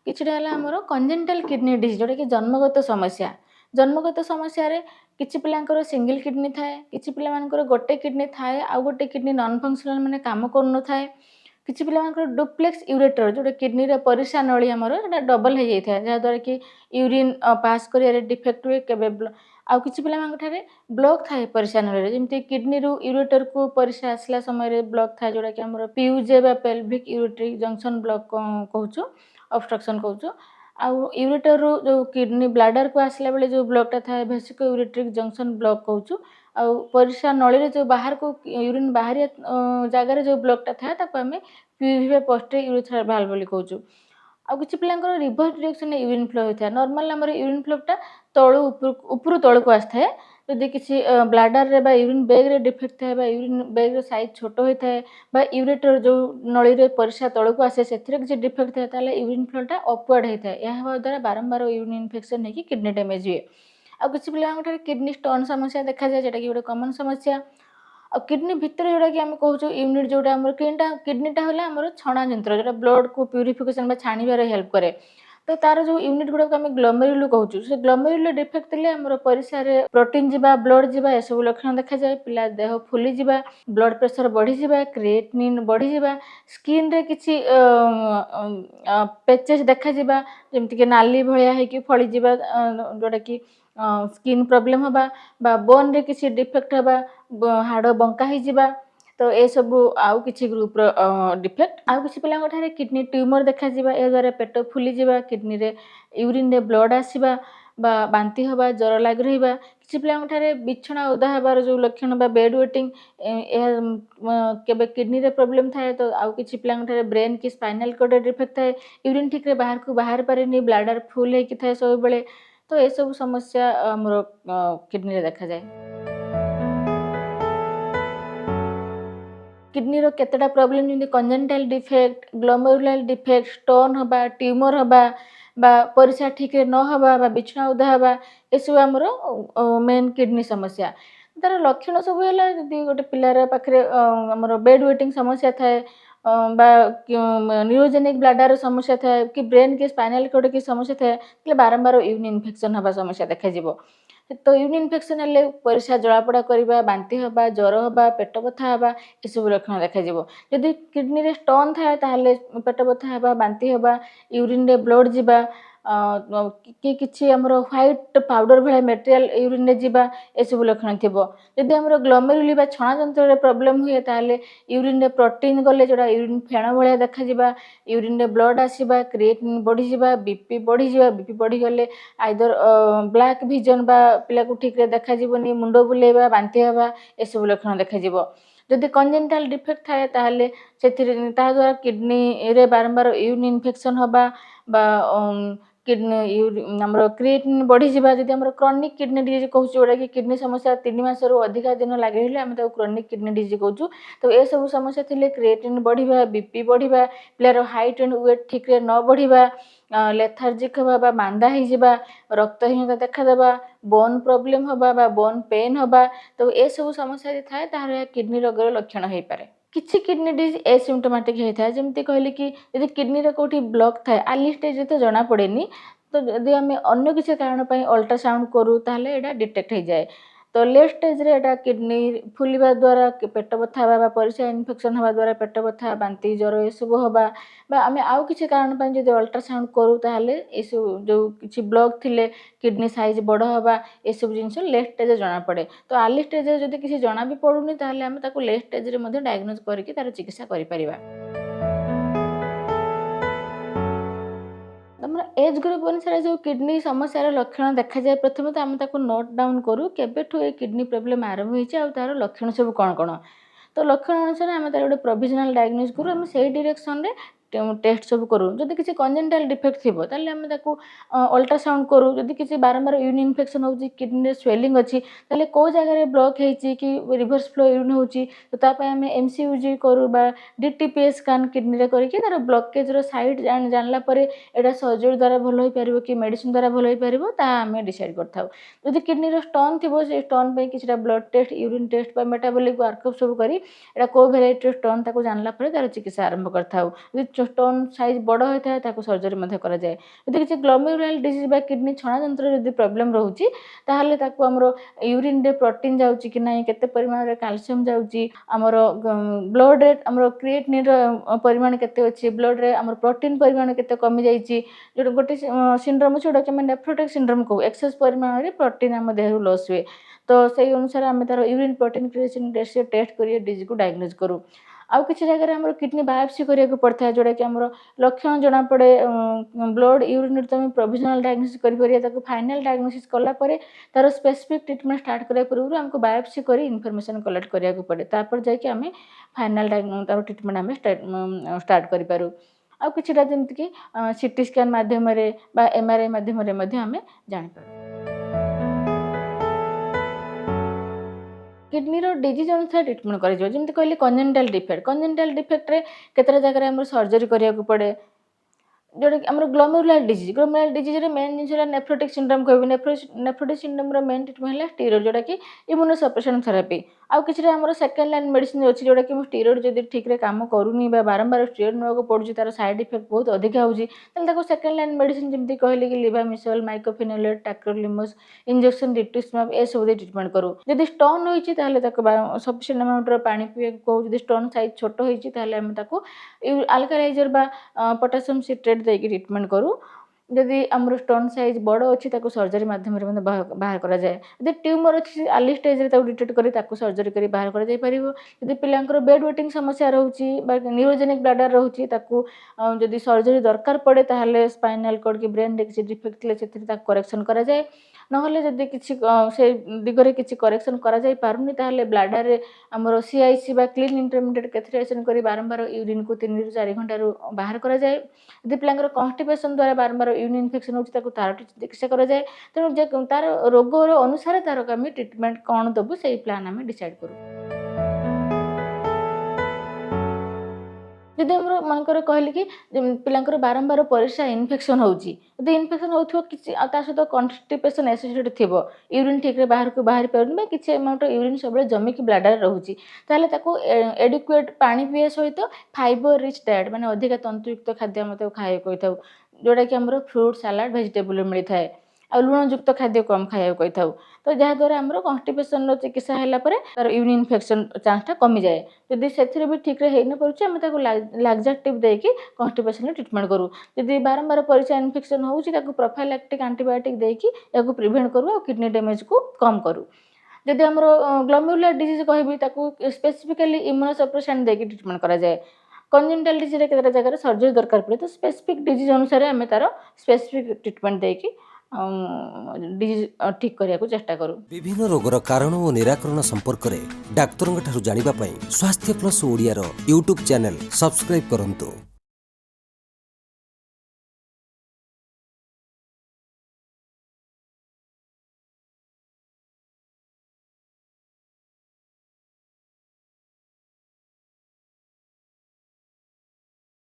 किछिटा ହେଲା ଆମର କଞ୍ଜେନିଟାଲ kidney disease जोटा कि जन्मगत समस्या जन्मगत समस्या रे किछि पिलांकर सिंगल किडनी थाए किछि पिलांकर गोटे किडनी थाए आ गोटे किडनी नॉन फंक्शनल माने काम कर न थाए किछि पिलांकर डुप्लेक्स यूरेटर जोटा किडनी रे परिसा नळी हमर एटा डबल हे जाय थाए जा द्वारा कि यूरिन पास करिया रे डिफेक्ट हुए केबे आ किछि पिलांकर ठारे ब्लॉक थाए परिसा नळी रे जेमति किडनी रू यूरेटर को परिसा आसला समय रे ब्लॉक थाए जोटा कि हमर पीयूजे बा pelvic ureteric junction block कहउछु obstruction कहउछु आ यूरेटर रू जो किडनी ब्लैडर को आसला बेले जो ब्लॉक था वेसिको यूरेट्रिक जंक्शन ब्लॉक कहउछु आ परिसा नळी रे जो बाहर को यूरिन बाहरिया जगह जो ब्लॉक था ताको हमें पीयूवी पोस्टे यूरेथ्रल वाल्व बोली कहउछु आ किछि पिलांकर रिवर्स डायरेक्शन यूरिन फ्लो होता है नॉर्मल हमर यूरिन फ्लो टा तळु ऊपर तळ को आस्थाय यदि किछि ब्लैडर रे बा यूरिन बैग रे डिफेक्ट थाए बा यूरिन बैग रो साइज छोटो होय थाए बा यूरेटर जो नळी रे परिसा तळ को आसे सेथिरे किछि डिफेक्ट थाए ताले यूरिन फ्लो टा अपवर्ड होय थाए या हवा द्वारा बारंबार यूरिन इन्फेक्शन हे कि किडनी डैमेज हुए आ किछि पिलांकर किडनी स्टोन समस्या देखा जाय जेटा कि ଗୋଟେ कॉमन समस्या आ किडनी भितर जोटा कि आमे कहउछु यूनिट जोटा हमर किडनीटा होला हमर छणा यंत्र जोटा ब्लड को प्यूरिफिकेशन बा छाणीबारे हेल्प करे तो तार जो यूनिट गुडा आमे ग्लोमेरुल कहउछु से ग्लोमेरुल डिफेक्ट ले हमर परिसा रे प्रोटीन जिबा ब्लड जिबा ए सब लक्षण देखा जाय पिला देह फुली जिबा ब्लड प्रेशर बढ़ी जिबा क्रिएटिनिन बढ़ी जिबा स्किन रे किछि पेचेस देखा जिबा जेमति कि नाली भलिया है कि फळी जिबा जोटा कि स्किन प्रॉब्लम हबा बा बोन रे किछि डिफेक्ट हबा हाड़ बंका ही जिबा तो ए सब आउ किछि ग्रुप रो डिफेक्ट आउ किछि पिलांग ठारे किडनी ट्यूमर देखा जिबा ए द्वारा पेट फुली जिबा किडनी रे यूरिन रे ब्लड आसीबा बा बांती हबा जर लाग रहिबा किछि पिलांग ठारे बिछणा उदा हबार जो लक्षण बा बेड वेटिंग ए केबे किडनी रे प्रॉब्लम थाए तो आउ किछि पिलांग ठारे ब्रेन की स्पाइनल कॉर्ड रे डिफेक्ट थाए यूरिन ठीक रे बाहर को बाहर पारेनी ब्लैडर फुल हे कि थाए सब बेले तो ए सब समस्या हमरो किडनी रे देखा जाय किडनी रो केतेटा प्रॉब्लम जेमति congenital defect glomerular defect stone हबा ट्यूमर हबा बा परिसा ठीक रे न हबा बा बिछना उदा हबा ए सब हमरो मेन किडनी समस्या तार लक्षण सब होला जदि गोटे पिलार पाखरे हमरो बेड वेटिंग समस्या थाए बा न्यूरोजेनिक ब्लैडर समस्या थाए कि ब्रेन के स्पाइनल कॉर्ड की समस्या थाए तले बारंबार यूरिन इन्फेक्शन हबा समस्या देखा जिवो तो यूरिन इन्फेक्शन हेले परिसा जळापड़ा करिबा बांती हबा ज्वर हबा पेट बथा हबा ए सब लक्षण देखा जिवो यदि किडनी रे स्टोन थाए ताहले पेट बथा हबा बांती हबा यूरिन रे ब्लड जिबा कि किछि हमरो व्हाइट पाउडर भले मटेरियल यूरिन रे जिबा ए सब लक्षण थिबो यदि हमरो ग्लोमेरुली बा छणा जंत्र रे प्रॉब्लम हुए ताहले यूरिन रे प्रोटीन गले जोडा यूरिन फेण भले देखा जिबा यूरिन रे ब्लड आसीबा क्रिएटिनिन बढ़ी जिबा बीपी बढ़ी गले आइदर ब्लैक विजन बा पिला को ठीक रे देखा जिवोनी मुंडो बुलेबा बांती हबा ए सब लक्षण देखा जिवो जदि कंजेनिटल डिफेक्ट थाए ताहले सेथिरे ता द्वारा किडनी रे बारंबार यूरिन इन्फेक्शन हबा बा किडनी हमरो क्रिएटिनिन बढ़ी जिबा जदि हमरो क्रोनिक किडनी डिजीज कहउछु जोडा कि किडनी समस्या 3 मास रो अधिक दिन लागि रहले हम ताको क्रोनिक किडनी डिजीज कहउछु तो ए सब समस्या थिले क्रिएटिनिन बढ़िबा बीपी बढ़िबा पिलार हाइट एंड वेट ठीक रे न बढ़िबा लेथार्जिक हबा बा मांदा ही जिबा रक्तहीनता देखा देबा बोन प्रॉब्लम हबा बा बोन पेन हबा तो ए सब समस्या थाए ताहार किडनी रोगर लक्षण हेई पारे किछि किडनी डिजीज एसिम्प्टोमेटिक हेई थाए जेमति कहले कि यदि किडनी रे कोठी ब्लॉक थाए अर्ली स्टेज रे तो जणा पड़ेनी तो यदि हमें अन्य किसी कारण पई अल्ट्रासाउंड करू ताहले एडा डिटेक्ट हे जाए तो लेट स्टेज रे एडा किडनी फुलिबा द्वारा पेट बथा हबा परिसा इन्फेक्शन हबा द्वारा पेट बथा बांती ज्वर ए सब हबा बा आमे आउ किछि कारण पई जदि अल्ट्रासाउंड करू ताहले ए सब जो किछि ब्लॉक थिले किडनी साइज बड़ हबा ए सब जिंस लेट स्टेज रे जणा पड़े तो अर्ली स्टेज रे जदि किछि जणा भी पडुनी ताहले आमे ताको लेट स्टेज रे मध्ये डायग्नोज करके तार चिकित्सा करि परिबा तमरा एज ग्रुप अनुसार जो किडनी समस्या लक्षण देखा जाए प्रथम तो आम ताको नोट डाउन करू केबेठु ए किडनी प्रॉब्लम आरंभ होईचे आ तार लक्षण सब कौन कौन तो लक्षण अनुसार आम तार गोटे प्रोविजनल डायग्नोज करू आम सेही डायरेक्शन रे टेस्ट सब करू जदि किसी कंजेनिटल डिफेक्ट थिबो ताले आम ताको अल्ट्रासाउंड करू जदि किसी बारंबार यूरिन इन्फेक्शन होची किडनी रे स्वेलिंग अछि ताले को जगह रे ब्लॉक हेची कि रिवर्स फ्लो यूरिन होची तो ता पय आम एमसीयूजी करू बा डीटीपीएस स्कैन किडनी रे करी कि तार ब्लॉकेज रो साइड जानला परे एटा सर्जरी द्वारा भल होई परिबो कि मेडिसिन द्वारा भल होई परिबो ता आमे डिसाइड करथाउ जदि किडनी रो स्टोन थिबो से स्टोन पे किछटा ब्लड टेस्ट यूरिन टेस्ट बा मेटाबॉलिक वर्कअप सब करी एटा को वेराइटी रो स्टोन ताको जानला परे तार चिकित्सा आरंभ करथाउ जदि स्टोन साइज बड़ होता है ताको सर्जरी मध्य करा जाए यदि किसी ग्लोमेरुलर डिजीज बा किडनी छणा तंत्र यदि प्रॉब्लम रहउची ताहले ताको हमरो यूरिन रे प्रोटीन जाउची कि नाही केते परिमाण रे कैल्शियम जाउची हमरो ब्लड रे हमरो क्रिएटिनिन रो परिमाण केते अछि ब्लड रे हमरो प्रोटीन परिमाण केते कमी जाईची जो गोटे सिंड्रोम जोडा कि नेफ्रोटिक सिंड्रोम को एक्सेस परिमाण रे प्रोटीन हम देह लॉस हुए तो सही अनुसार आम तार urine protein creatinine ratio test करिए डिजीज को डायग्नोज करू आउ किसी जगह आम किडनी बायोप्सी करिया पड़ता है जोटा कि आम लक्षण जना पड़े ब्लड यूरिन तुम प्रोविजनल डायग्नोसिस कर फाइनल डायग्नोसिस कला तार स्पेसिफिक ट्रीटमेंट स्टार्ट करने पूर्व आमको बायोप्सी कर इनफॉरमेशन कलेक्ट करिया पड़े तापर जाके आम फाइनल तार ट्रीटमेंट आम स्टार्ट करूँ आउ किछिटा जेमति कि सीटी स्कैन माध्यम रे बा एमआरआई माध्यम रे मध्ये आमे जानि पारू किडनी रो डिजीज अनुसार ट्रीटमेंट कर जमी कहली कंजेनिटल डिफेक्ट रे केतरा जगह आम सर्जरी करिया पड़े जोटा कि ग्लोमेरुलर डिजीज रे मेन जिन नेफ्रोटिक सिंड्रोम कहबी नेफ्रोटिक सिंड्रोम रो मेन ट्रीटमेंट है स्टेरॉइड जोटा कि इम्यूनोसप्रेशन थेरेपी आउ किसी सेकेंड लाइन मेडिसिन अच्छी जोटा कि स्टेरॉइड जब ठीक रे काम करूनी बारंबार स्टेरॉइड नेବାକୁ पड़ुची तार साइड इफेक्ट बहुत अधिक होउची ताको सेकेंड लाइन मेडिसिन जमती कहले कि लिबामिसोल माइक्रोफिनोलेट टैक्रोलिमस इंजेक्शन रिटुक्सिमाब ए सब ट्रीटमेंट करू जदि स्टोन होईची ताहले ताको सफिशिएंट अमाउंट रो पानी पिए को जदि स्टोन साइज छोट होईची ताहले हम ताको अल्कालाइजर बा पोटेशियम सिट्रेट देके ट्रीटमेंट करू जदि आमर स्टोन साइज बड़ अच्छी सर्जरी माध्यम बाहर करा जाए यदि ट्यूमर अच्छी अर्ली स्टेज रे डिटेक्ट करी सर्जरी करी बाहर करा जाय परिबो यदि पिलांकर बेड वेटिंग समस्या रहउची बा न्यूरोजेनिक ब्लैडर रहउची जदि सर्जरी दरकार पड़े ताहले स्पाइनल कॉर्ड की ब्रेन रे किछि डिफेक्ट थिले सेति करेक्शन करा जाए नहले जदि किछि से दिगरे किछि करेक्शन करा जाय पारुनी ताहले ब्लैडर रे हमरो सीआईसी बा क्लीन इंटरमीडिएट कैथेटराइजेशन करी बारंबार यूरिन को 3 ରୁ 4 घंटा बाहर करा जाए यदि पिलांकर कॉन्स्टिपेशन द्वारा बारंबार यूरिन इन्फेक्शन होची ताको तार चिकित्सा करा जाए तेणु जे तार रोगर अनुसार तार आम ट्रीटमेंट कौन दबु से प्लान आम डिसाइड करू जदि मनकर कहली कि पिलांकर बारंबार परिस्रा इन्फेक्शन होची यदि इन्फेक्शन होथो किछि ता सहित कॉन्स्टिपेशन एसोसिएटेड थिबो यूरिन ठीक रे बाहर को बाहर परनी बा किछि अमाउंट यूरिन सबले जमी कि ब्लैडर रहउची ताले ताको एडिक्वेट पानी पिए सहित फाइबर रिच डाइट माने अधिक तंतुयुक्त खाद्य मते खाए कहिथाउ जोटा कि हमरो फ्रूट सलाड वेजिटेबल मिली थाए आ लुण युक्त खाद्य कम खाया कहिथाउ तो जहा द्वारा हमरो कॉन्स्टिपेशन रो चिकित्सा हैला परे तार यूरिन इन्फेक्शन चांस टा कमी जाए यदि सेथिरे भी ठीक रे हेइ न परुची हम ताको लाक्साटिव देकी कॉन्स्टिपेशन ट्रीटमेंट करू यदि बारंबार परिचा इन्फेक्शन होउची ताको प्रोफाइलैक्टिक एंटीबायोटिक देकी याको प्रिवेंट करू आ किडनी डैमेज को कम करू जदि हमरो ग्लोमेरुलर डिजीज कहबी ताको स्पेसिफिकली इम्यूनोसप्रेशन देकी ट्रीटमेंट करा जाए कंजेनिटल डिजीज रे केतरा जगह सर्जरी दरकार पड़े तो स्पेसिफिक डिजीज अनुसार हम तार स्पेसिफिक ट्रीटमेंट देकी डिजीज ठीक करिया को चेष्टा करू विभिन्न रोगर कारण और निराकरण संपर्क में डाक्तरों ठारू जानिबा पई स्वास्थ्य प्लस ओडिया रो यूट्यूब चैनल सब्सक्राइब करंतु।